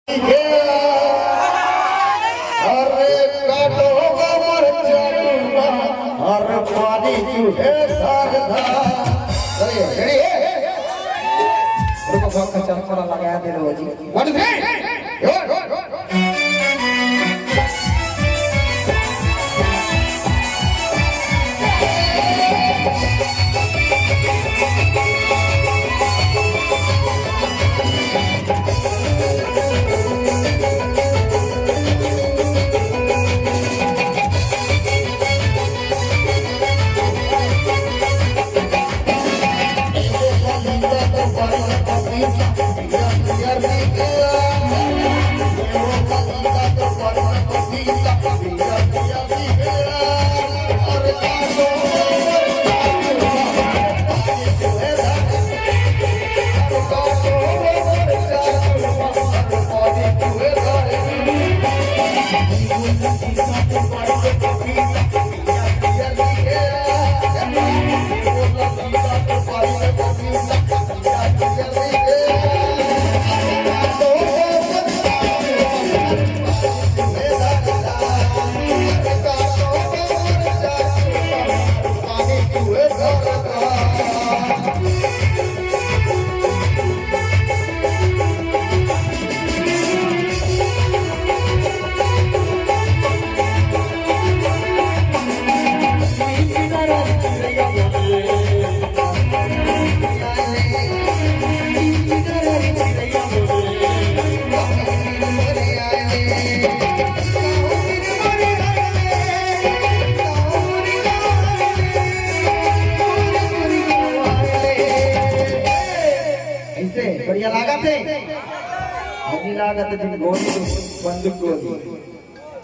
अरे काटो कमर चलूंगा हर पानी चूहे सागधा चलिए रेडी है रुको बहुत खर्चा थोड़ा लगाया दे रहे हो जी 1 2 बढ़िया लागत है हनी लागत है जिन गोली बंदूक गोली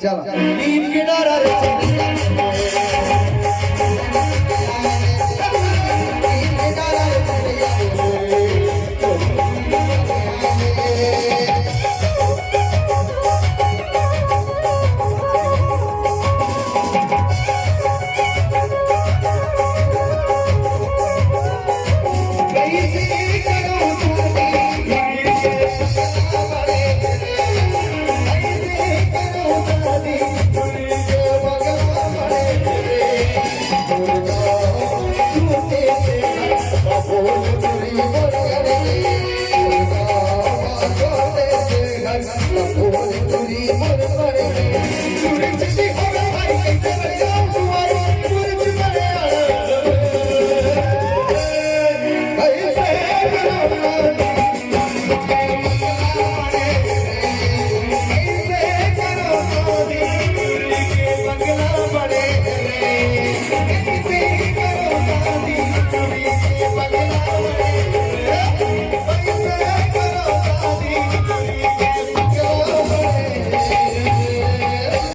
चलो नीम किनारा रे Puri